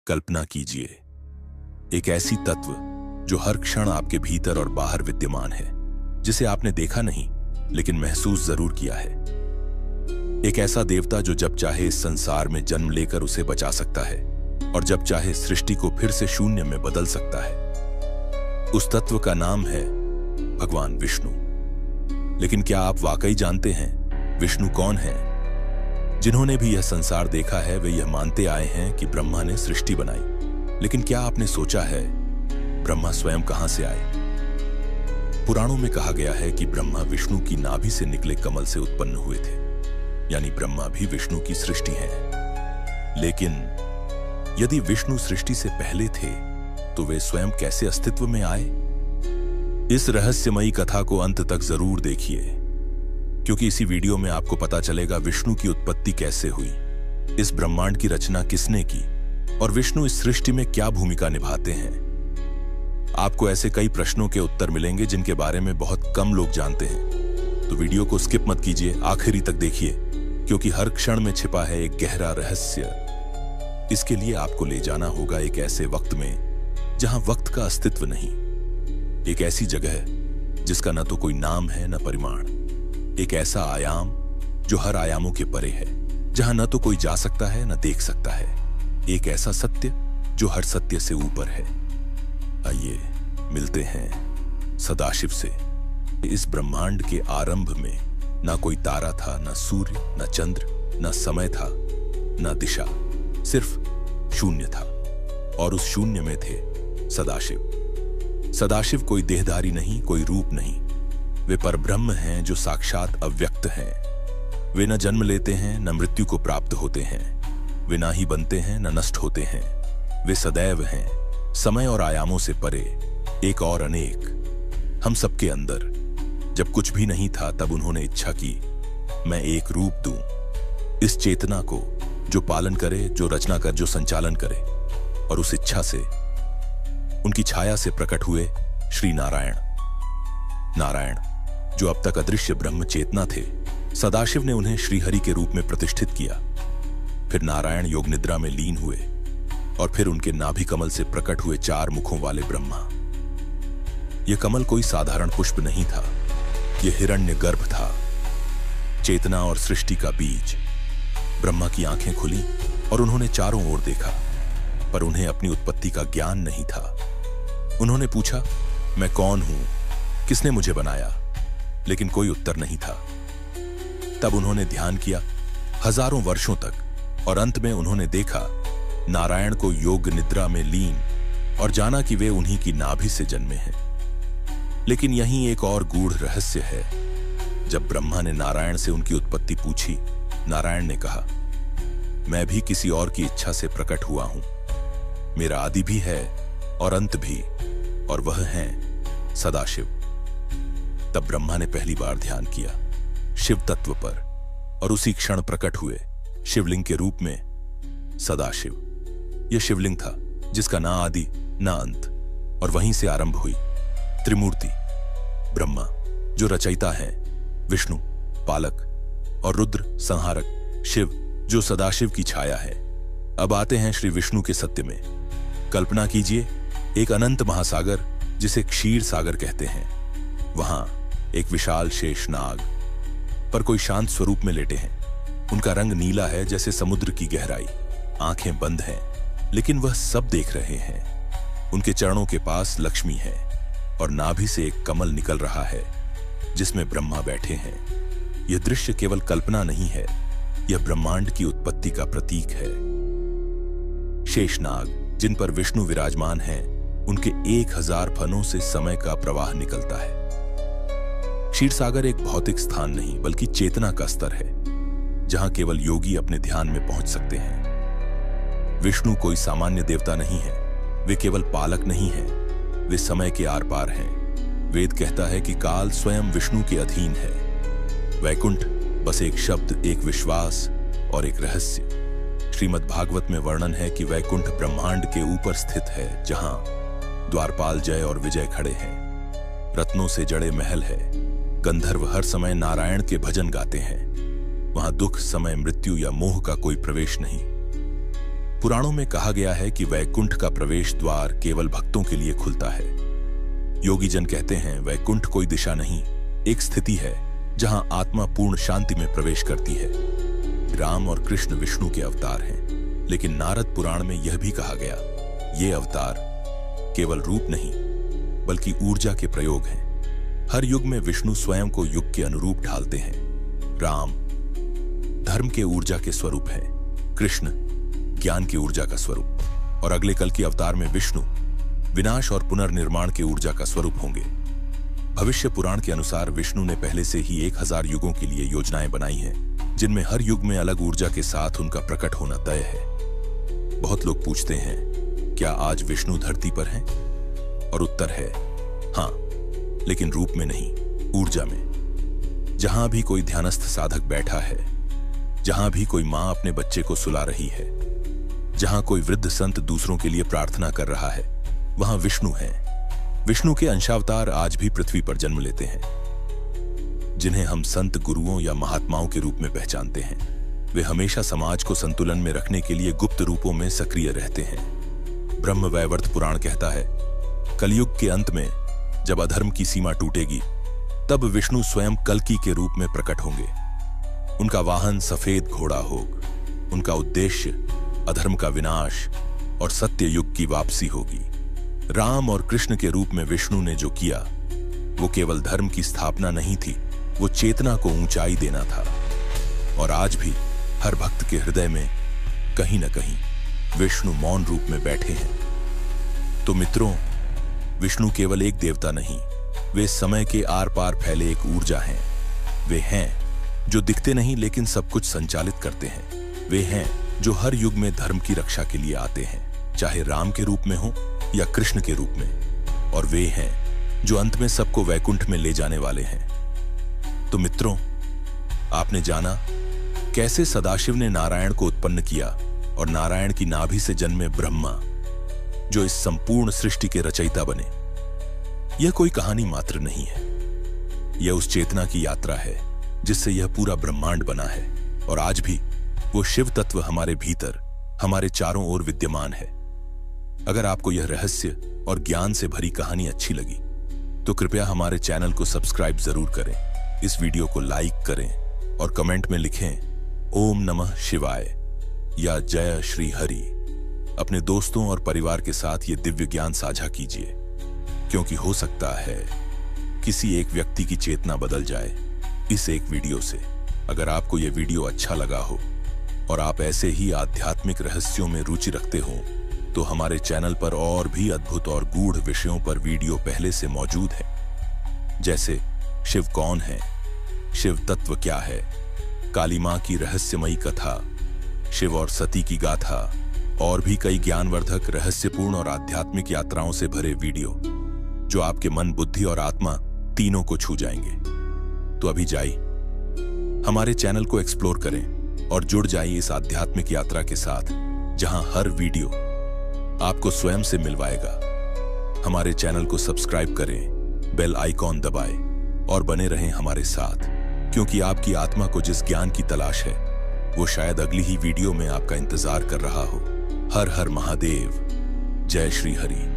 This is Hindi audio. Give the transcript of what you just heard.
कल्पना कीजिए, एक ऐसी तत्व जो हर क्षण आपके भीतर और बाहर विद्यमान है, जिसे आपने देखा नहीं लेकिन महसूस जरूर किया है। एक ऐसा देवता जो जब चाहे इस संसार में जन्म लेकर उसे बचा सकता है और जब चाहे सृष्टि को फिर से शून्य में बदल सकता है। उस तत्व का नाम है भगवान विष्णु। लेकिन क्या आप वाकई जानते हैं विष्णु कौन है? जिन्होंने भी यह संसार देखा है वे यह मानते आए हैं कि ब्रह्मा ने सृष्टि बनाई। लेकिन क्या आपने सोचा है ब्रह्मा स्वयं कहां से आए? पुराणों में कहा गया है कि ब्रह्मा विष्णु की नाभि से निकले कमल से उत्पन्न हुए थे, यानी ब्रह्मा भी विष्णु की सृष्टि है। लेकिन यदि विष्णु सृष्टि से पहले थे तो वे स्वयं कैसे अस्तित्व में आए? इस रहस्यमयी कथा को अंत तक जरूर देखिए, क्योंकि इसी वीडियो में आपको पता चलेगा विष्णु की उत्पत्ति कैसे हुई, इस ब्रह्मांड की रचना किसने की और विष्णु इस सृष्टि में क्या भूमिका निभाते हैं। आपको ऐसे कई प्रश्नों के उत्तर मिलेंगे जिनके बारे में बहुत कम लोग जानते हैं। तो वीडियो को स्किप मत कीजिए, आखिरी तक देखिए, क्योंकि हर क्षण में छिपा है एक गहरा रहस्य। इसके लिए आपको ले जाना होगा एक ऐसे वक्त में जहां वक्त का अस्तित्व नहीं, एक ऐसी जगह जिसका न तो कोई नाम है न परिमाण, एक ऐसा आयाम जो हर आयामों के परे है, जहां न तो कोई जा सकता है न देख सकता है, एक ऐसा सत्य जो हर सत्य से ऊपर है। आइए मिलते हैं सदाशिव से। इस ब्रह्मांड के आरंभ में ना कोई तारा था, ना सूर्य, ना चंद्र, ना समय था, ना दिशा, सिर्फ शून्य था। और उस शून्य में थे सदाशिव। सदाशिव कोई देहधारी नहीं, कोई रूप नहीं, वे परब्रह्म हैं जो साक्षात अव्यक्त हैं। वे न जन्म लेते हैं न मृत्यु को प्राप्त होते हैं, वे ना ही बनते हैं न नष्ट होते हैं। वे सदैव हैं, समय और आयामों से परे, एक और अनेक, हम सबके अंदर। जब कुछ भी नहीं था तब उन्होंने इच्छा की मैं एक रूप दूं, इस चेतना को जो पालन करे, जो रचना कर, जो संचालन करे। और उस इच्छा से, उनकी छाया से प्रकट हुए श्री नारायण। नारायण जो अब तक अदृश्य ब्रह्म चेतना थे, सदाशिव ने उन्हें श्रीहरि के रूप में प्रतिष्ठित किया। फिर नारायण योग निद्रा में लीन हुए और फिर उनके नाभि कमल से प्रकट हुए 4 मुखों वाले ब्रह्मा। यह कमल कोई साधारण पुष्प नहीं था, यह हिरण्य गर्भ था, चेतना और सृष्टि का बीज। ब्रह्मा की आंखें खुली और उन्होंने चारों ओर देखा, पर उन्हें अपनी उत्पत्ति का ज्ञान नहीं था। उन्होंने पूछा मैं कौन हूं, किसने मुझे बनाया? लेकिन कोई उत्तर नहीं था। तब उन्होंने ध्यान किया हजारों वर्षों तक, और अंत में उन्होंने देखा नारायण को योग निद्रा में लीन और जाना कि वे उन्हीं की नाभि से जन्मे हैं। लेकिन यहीं एक और गूढ़ रहस्य है। जब ब्रह्मा ने नारायण से उनकी उत्पत्ति पूछी, नारायण ने कहा मैं भी किसी और की इच्छा से प्रकट हुआ हूं, मेरा आदि भी है और अंत भी, और वह है सदाशिव। तब ब्रह्मा ने पहली बार ध्यान किया शिव तत्व पर, और उसी क्षण प्रकट हुए शिवलिंग के रूप में सदाशिव। यह शिवलिंग था जिसका ना आदि ना अंत, और वहीं से आरंभ हुई त्रिमूर्ति। ब्रह्मा जो रचयिता है, विष्णु पालक, और रुद्र संहारक, शिव जो सदाशिव की छाया है। अब आते हैं श्री विष्णु के सत्य में। कल्पना कीजिए एक अनंत महासागर जिसे क्षीर सागर कहते हैं। वहां एक विशाल शेषनाग पर कोई शांत स्वरूप में लेटे हैं। उनका रंग नीला है जैसे समुद्र की गहराई, आंखें बंद हैं, लेकिन वह सब देख रहे हैं। उनके चरणों के पास लक्ष्मी है और नाभि से एक कमल निकल रहा है जिसमें ब्रह्मा बैठे हैं। यह दृश्य केवल कल्पना नहीं है, यह ब्रह्मांड की उत्पत्ति का प्रतीक है। शेषनाग जिन पर विष्णु विराजमान हैं, उनके 1000 फनों से समय का प्रवाह निकलता है। क्षीरसागर एक भौतिक स्थान नहीं बल्कि चेतना का स्तर है, जहां केवल योगी अपने ध्यान में पहुंच सकते हैं। विष्णु कोई सामान्य देवता नहीं है, वे केवल पालक नहीं हैं, वे समय के आर पार हैं। वेद कहता है कि काल स्वयं विष्णु के अधीन है। वैकुंठ बस एक शब्द, एक विश्वास और एक रहस्य। श्रीमद् भागवत में वर्णन है कि वैकुंठ ब्रह्मांड के ऊपर स्थित है, जहां द्वारपाल जय और विजय खड़े हैं। रत्नों से जड़े महल है, गंधर्व हर समय नारायण के भजन गाते हैं। वहां दुख, समय, मृत्यु या मोह का कोई प्रवेश नहीं। पुराणों में कहा गया है कि वैकुंठ का प्रवेश द्वार केवल भक्तों के लिए खुलता है। योगी जन कहते हैं वैकुंठ कोई दिशा नहीं, एक स्थिति है जहां आत्मा पूर्ण शांति में प्रवेश करती है। राम और कृष्ण विष्णु के अवतार हैं, लेकिन नारद पुराण में यह भी कहा गया ये अवतार केवल रूप नहीं बल्कि ऊर्जा के प्रयोग हैं। हर युग में विष्णु स्वयं को युग के अनुरूप ढालते हैं। राम धर्म के ऊर्जा के स्वरूप हैं, कृष्ण ज्ञान की ऊर्जा का स्वरूप, और अगले कल के अवतार में विष्णु विनाश और पुनर्निर्माण के ऊर्जा का स्वरूप होंगे। भविष्य पुराण के अनुसार विष्णु ने पहले से ही 1000 युगों के लिए योजनाएं बनाई हैं, जिनमें हर युग में अलग ऊर्जा के साथ उनका प्रकट होना तय है। बहुत लोग पूछते हैं क्या आज विष्णु धरती पर हैं? और उत्तर है हां, लेकिन रूप में नहीं, ऊर्जा में। जहां भी कोई ध्यानस्थ साधक बैठा है, जहां भी कोई मां अपने बच्चे को सुला रही है, जहां कोई वृद्ध संत दूसरों के लिए प्रार्थना कर रहा है, वहां विष्णु है। विष्णु के अंशावतार आज भी पृथ्वी पर जन्म लेते हैं, जिन्हें हम संत, गुरुओं या महात्माओं के रूप में पहचानते हैं। वे हमेशा समाज को संतुलन में रखने के लिए गुप्त रूपों में सक्रिय रहते हैं। ब्रह्मवैवर्त पुराण कहता है कलयुग के अंत में जब अधर्म की सीमा टूटेगी, तब विष्णु स्वयं कल्कि के रूप में प्रकट होंगे। उनका वाहन सफेद घोड़ा होगा। उनका उद्देश्य अधर्म का विनाश और सत्य युग की वापसी होगी। राम और कृष्ण के रूप में विष्णु ने जो किया वो केवल धर्म की स्थापना नहीं थी, वो चेतना को ऊंचाई देना था। और आज भी हर भक्त के हृदय में कहीं न कहीं विष्णु मौन रूप में बैठे हैं। तो मित्रों, विष्णु केवल एक देवता नहीं, वे समय के आर पार फैले एक ऊर्जा हैं। वे हैं जो दिखते नहीं लेकिन सब कुछ संचालित करते हैं। वे हैं जो हर युग में धर्म की रक्षा के लिए आते हैं, चाहे राम के रूप में हो या कृष्ण के रूप में। और वे हैं जो अंत में सबको वैकुंठ में ले जाने वाले हैं। तो मित्रों, आपने जाना कैसे सदाशिव ने नारायण को उत्पन्न किया और नारायण की नाभि से जन्मे ब्रह्मा जो इस संपूर्ण सृष्टि के रचयिता बने। यह कोई कहानी मात्र नहीं है, यह उस चेतना की यात्रा है जिससे यह पूरा ब्रह्मांड बना है। और आज भी वो शिव तत्व हमारे भीतर, हमारे चारों ओर विद्यमान है। अगर आपको यह रहस्य और ज्ञान से भरी कहानी अच्छी लगी तो कृपया हमारे चैनल को सब्सक्राइब जरूर करें, इस वीडियो को लाइक करें और कमेंट में लिखें ओम नमः शिवाय या जय श्री हरि। अपने दोस्तों और परिवार के साथ ये दिव्य ज्ञान साझा कीजिए, क्योंकि हो सकता है किसी एक व्यक्ति की चेतना बदल जाए इस एक वीडियो से। अगर आपको यह वीडियो अच्छा लगा हो और आप ऐसे ही आध्यात्मिक रहस्यों में रुचि रखते हो तो हमारे चैनल पर और भी अद्भुत और गूढ़ विषयों पर वीडियो पहले से मौजूद है, जैसे शिव कौन है, शिव तत्व क्या है, काली मां की रहस्यमयी कथा, शिव और सती की गाथा, और भी कई ज्ञानवर्धक, रहस्यपूर्ण और आध्यात्मिक यात्राओं से भरे वीडियो जो आपके मन, बुद्धि और आत्मा तीनों को छू जाएंगे। तो अभी जाइए, हमारे चैनल को एक्सप्लोर करें और जुड़ जाइए इस आध्यात्मिक यात्रा के साथ, जहां हर वीडियो आपको स्वयं से मिलवाएगा। हमारे चैनल को सब्सक्राइब करें, बेल आइकॉन दबाएं और बने रहें हमारे साथ, क्योंकि आपकी आत्मा को जिस ज्ञान की तलाश है वो शायद अगली ही वीडियो में आपका इंतजार कर रहा हो। हर हर महादेव, जय श्री हरि।